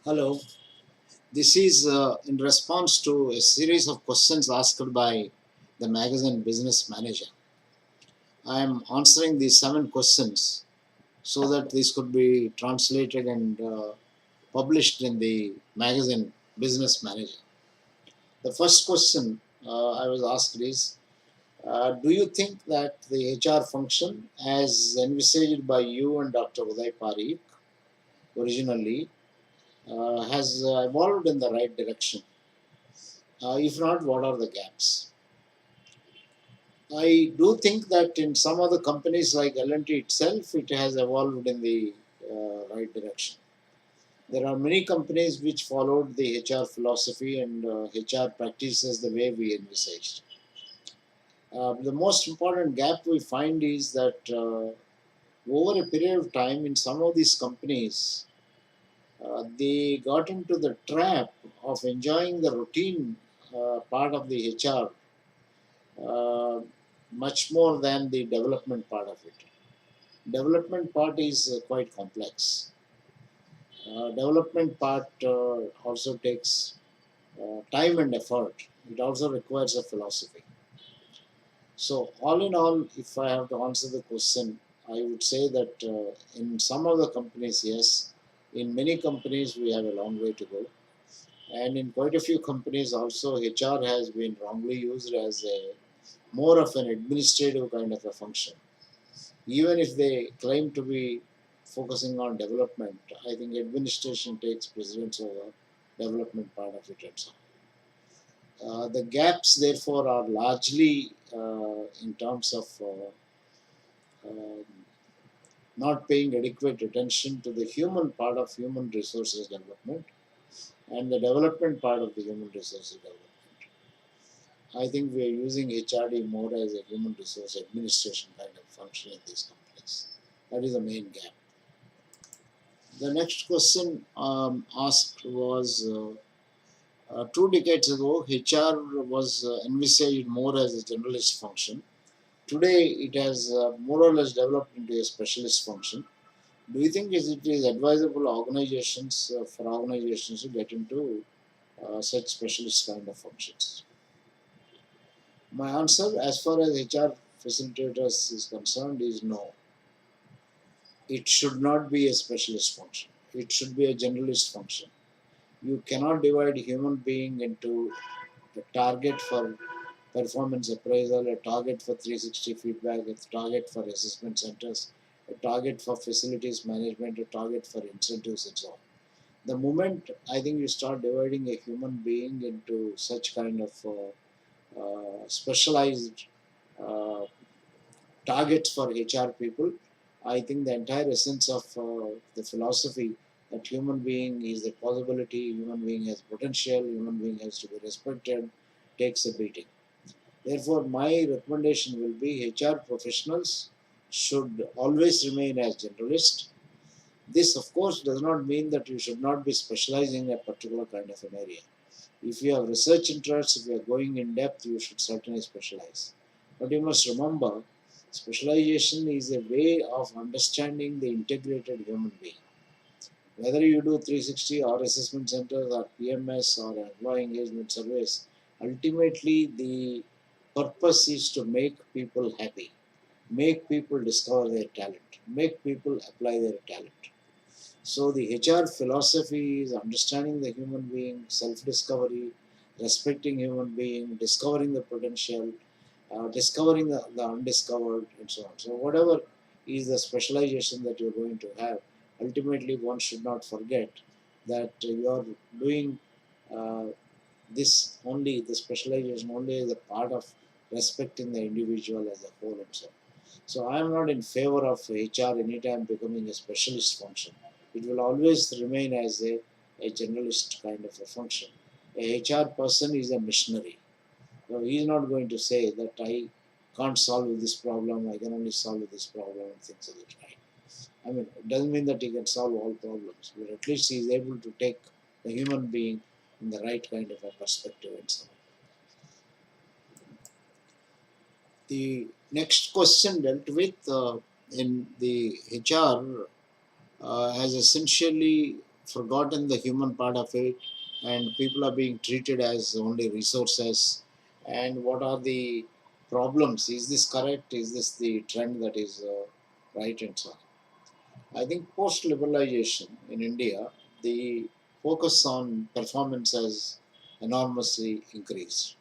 Hello, this is in response to a series of questions asked by the magazine Business Manager. I am answering these 7 questions so that this could be translated and published in the magazine Business Manager. The first question I was asked is do you think that the HR function, as envisaged by you and Dr. Uday Parikh originally, has evolved in the right direction? If not, what are the gaps? I do think that in some other companies like L&T itself, it has evolved in the right direction. There are many companies which followed the HR philosophy and HR practices the way we envisaged. The most important gap we find is that over a period of time in some of these companies, they got into the trap of enjoying the routine part of the HR uh, much more than the development part of it. Development part is quite complex. Development part also takes time and effort. It also requires a philosophy. So, all in all, if I have to answer the question, I would say that in some of the companies, yes. In many companies, we have a long way to go. And in quite a few companies, also, HR has been wrongly used as a more of an administrative kind of a function. Even if they claim to be focusing on development, I think administration takes precedence over development part of it and so on. The gaps, therefore, are largely in terms of um not paying adequate attention to the human part of human resources development and the development part of the human resources development. I think we are using HRD more as a human resource administration kind of function in these companies. That is the main gap. The next question asked was 2 decades ago, HR was envisaged more as a generalist function. Today, it has more or less developed into a specialist function. Do you think it is advisable for organizations to get into such specialist kind of functions? My answer, as far as HR facilitators is concerned, is no. It should not be a specialist function. It should be a generalist function. You cannot divide human being into a target for performance appraisal, a target for 360 feedback, a target for assessment centers, a target for facilities management, a target for incentives, and so on. The moment I think you start dividing a human being into such kind of specialized uh, targets for HR people, I think the entire essence of the philosophy that human being is a possibility, human being has potential, human being has to be respected, takes a beating. Therefore, my recommendation will be HR professionals should always remain as generalists. This, of course, does not mean that you should not be specializing in a particular kind of an area. If you have research interests, if you are going in depth, you should certainly specialize. But you must remember, specialization is a way of understanding the integrated human being. Whether you do 360 or assessment centers or PMS or employee engagement surveys, ultimately the purpose is to make people happy, make people discover their talent, make people apply their talent. So the HR philosophy is understanding the human being, self-discovery, respecting human being, discovering the potential, discovering the undiscovered, and so on. So whatever is the specialization that you're going to have, ultimately one should not forget that you are doing uh, this only, the specialization only as a part of respecting the individual as a whole and so on. So I am not in favor of HR anytime becoming a specialist function. It will always remain as a generalist kind of a function. A HR person is a missionary. So he is not going to say that I can't solve this problem, I can only solve this problem and things of that kind. I mean, it doesn't mean that he can solve all problems, but at least he is able to take the human being in the right kind of a perspective and so on. The next question dealt with in the HR has essentially forgotten the human part of it, and people are being treated as only resources. And what are the problems? Is this correct? Is this the trend that is right, and so on? I think post liberalization in India, the focus on performance has enormously increased.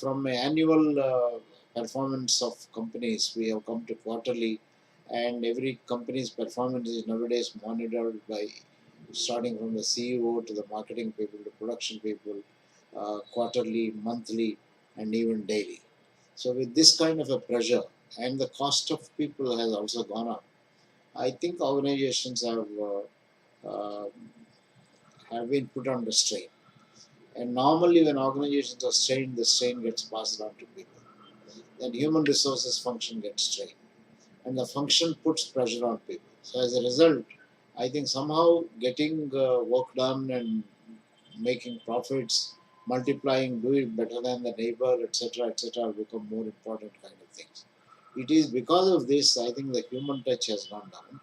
From an annual performance of companies, we have come to quarterly, and every company's performance is nowadays monitored by starting from the CEO to the marketing people to production people, quarterly, monthly, and even daily. So, with this kind of a pressure, and the cost of people has also gone up, I think organizations uh, have been put under strain. And normally, when organizations are strained, the strain gets passed on to people. Then human resources function gets strained, and the function puts pressure on people. So as a result, I think somehow getting work done and making profits, multiplying, doing better than the neighbor, etc., become more important kind of things. It is because of this, I think the human touch has gone down,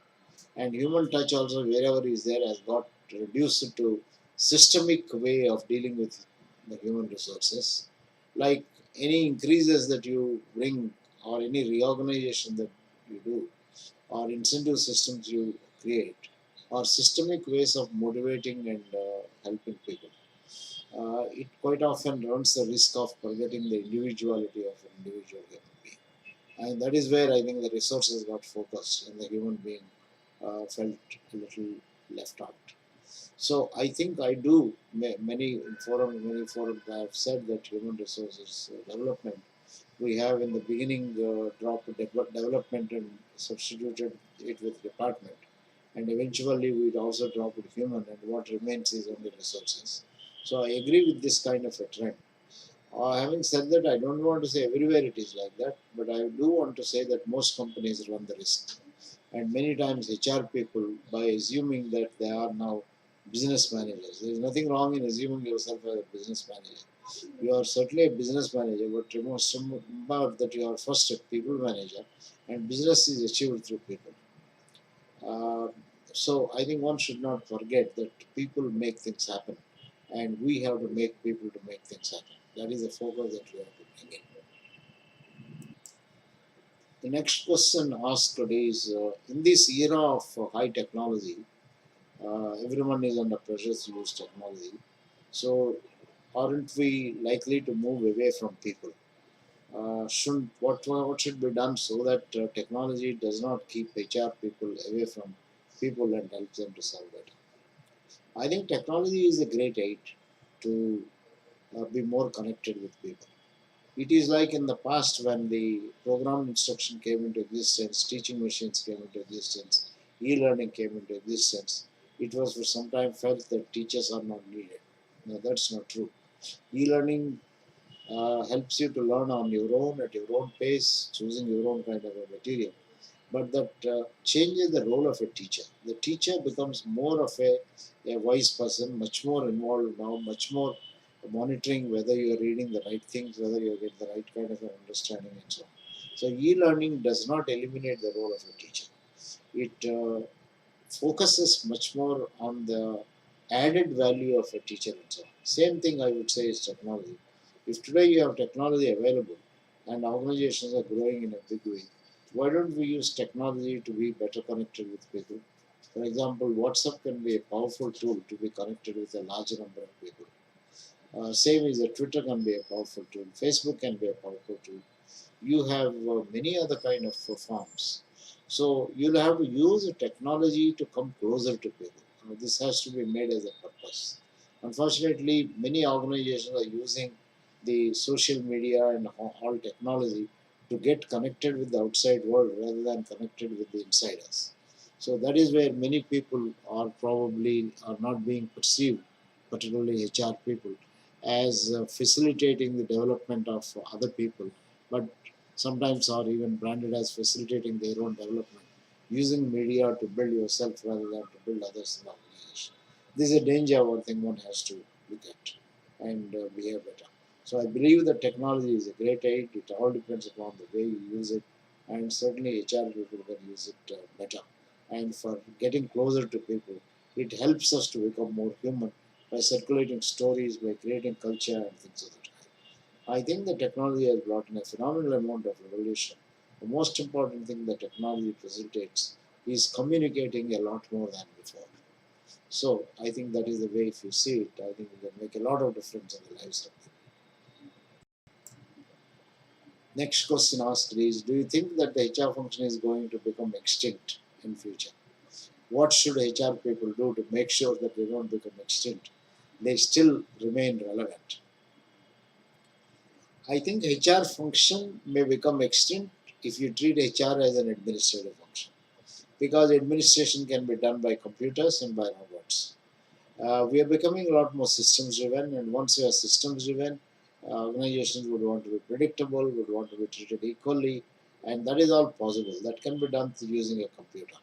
and human touch also wherever is there has got reduced to systemic way of dealing with the human resources. Like any increases that you bring or any reorganization that you do or incentive systems you create or systemic ways of motivating and helping people, it quite often runs the risk of forgetting the individuality of an individual human being. And that is where I think the resources got focused and the human being felt a little left out. So I think I do many forums I have said that human resources development we have in the beginning dropped development and substituted it with department, and eventually we also dropped human, and what remains is only resources. So I agree with this kind of a trend. Having said that, I don't want to say everywhere it is like that, but I do want to say that most companies run the risk. And many times HR people, by assuming that they are now business managers, there is nothing wrong in assuming yourself as a business manager. You are certainly a business manager, but remember that you are first a people manager, and business is achieved through people. Uh, so I think one should not forget that people make things happen, and we have to make people to make things happen. That is the focus that we have to bring in. The next question asked today is in this era of high technology, everyone is under pressure to use technology. So, aren't we likely to move away from people? Should what should be done so that technology does not keep HR people away from people and helps them to solve better? I think technology is a great aid to be more connected with people. It is like in the past when the program instruction came into existence, teaching machines came into existence, e-learning came into existence. It was for some time felt that teachers are not needed. No, that's not true. E-learning helps you to learn on your own at your own pace, choosing your own kind of a material. But that changes the role of a teacher. The teacher becomes more of a wise person, much more involved now, much more monitoring whether you are reading the right things, whether you get the right kind of an understanding, and so on. So, e-learning does not eliminate the role of a teacher. It focuses much more on the added value of a teacher and so on. Same thing I would say is technology. If today you have technology available and organizations are growing in a big way, why don't we use technology to be better connected with people? For example, WhatsApp can be a powerful tool to be connected with a larger number of people. Same as a Twitter can be a powerful tool. Facebook can be a powerful tool. You have many other kind of forms. So you'll have to use the technology to come closer to people. This has to be made as a purpose. Unfortunately, many organizations are using the social media and all technology to get connected with the outside world rather than connected with the insiders. So that is where many people are probably are not being perceived, particularly HR people, as facilitating the development of other people, but sometimes are even branded as facilitating their own development, using media to build yourself rather than to build others in the organization. This is a danger, one thing one has to look at and behave better. So I believe that technology is a great aid. It all depends upon the way you use it, and certainly HR people can use it better. And for getting closer to people, It helps us to become more human by circulating stories, by creating culture and things of that kind. I think the technology has brought in a phenomenal amount of revolution. The most important thing that technology facilitates is communicating a lot more than before. So I think that is the way, if you see it, I think it can make a lot of difference in the lives of people. Next question asked is, do you think that the HR function is going to become extinct in future? What should HR people do to make sure that they don't become extinct? They still remain relevant. I think HR function may become extinct if you treat HR as an administrative function, because administration can be done by computers and by robots. We are becoming a lot more systems driven, and once we are systems driven, organizations would want to be predictable, would want to be treated equally, and that is all possible. That can be done through using a computer.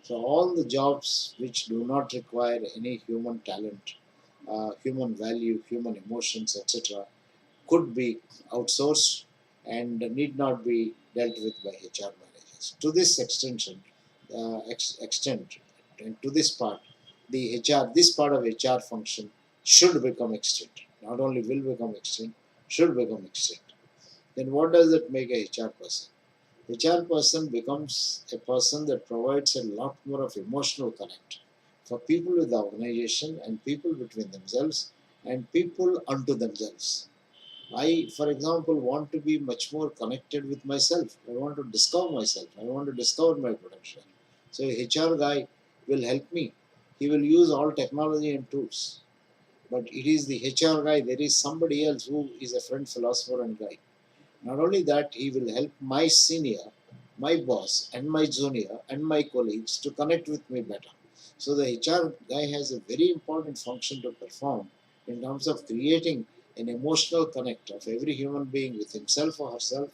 So all the jobs which do not require any human talent, human value, human emotions, etc., could be outsourced and need not be dealt with by HR managers. To this extent, and to this part, this part of HR function should become extinct. Not only will become extinct, should become extinct. Then what does it make a HR person? HR person becomes a person that provides a lot more of emotional connect for people with the organization and people between themselves and people unto themselves. I, for example, want to be much more connected with myself. I want to discover myself. I want to discover my potential. So a HR guy will help me. He will use all technology and tools. But it is the HR guy, there is somebody else who is a friend, philosopher, and guide. Not only that, he will help my senior, my boss, and my junior, and my colleagues to connect with me better. So the HR guy has a very important function to perform in terms of creating an emotional connect of every human being with himself or herself,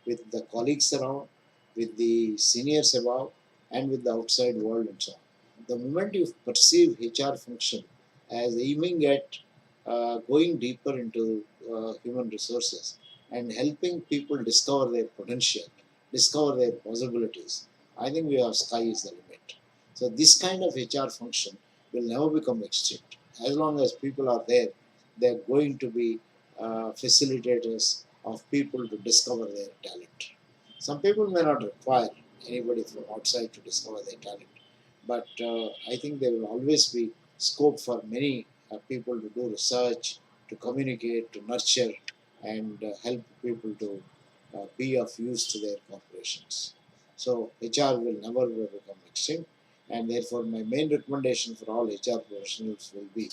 with the colleagues around, with the seniors above, and with the outside world and so on. The moment you perceive HR function as aiming at going deeper into human resources, and helping people discover their potential, discover their possibilities, I think we have sky is the limit. So this kind of HR function will never become extinct. As long as people are there, they're going to be facilitators of people to discover their talent. Some people may not require anybody from outside to discover their talent, but I think there will always be scope for many people to do research, to communicate, to nurture, and help people to be of use to their corporations. So HR will never become extinct, and therefore my main recommendation for all HR professionals will be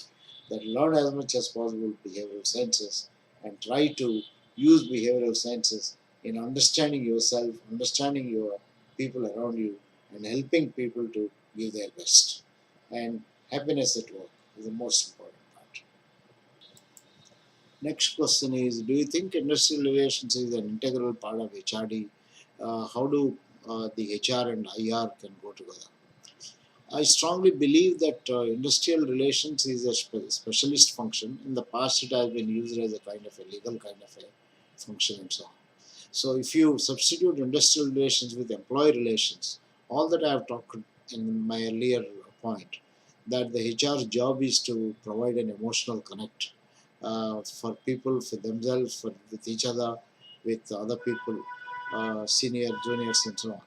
that learn as much as possible behavioral sciences and try to use behavioral sciences in understanding yourself, understanding your people around you, and helping people to give their best. And happiness at work is the most important part. Next question is, do you think industrial relations is an integral part of HRD? How do the HR and IR can go together? I strongly believe that industrial relations is a specialist function. In the past, it has been used as a kind of a legal kind of a function and so on. So if you substitute industrial relations with employee relations, all that I have talked in my earlier point, that the HR job is to provide an emotional connect for people, for themselves, with each other, with other people, senior, juniors, and so on.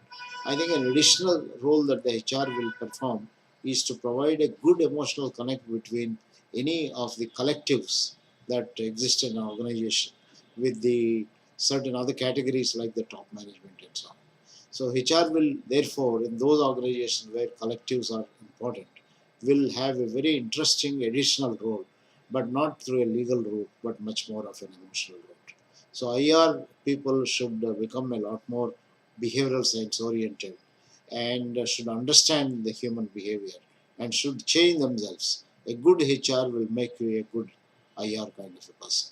I think an additional role that the HR will perform is to provide a good emotional connect between any of the collectives that exist in an organization with the certain other categories like the top management and so on. So HR will therefore, in those organizations where collectives are important, will have a very interesting additional role, but not through a legal route, but much more of an emotional route. So IR people should become a lot more behavioral science oriented and should understand the human behavior and should change themselves. A good HR will make you a good IR kind of a person.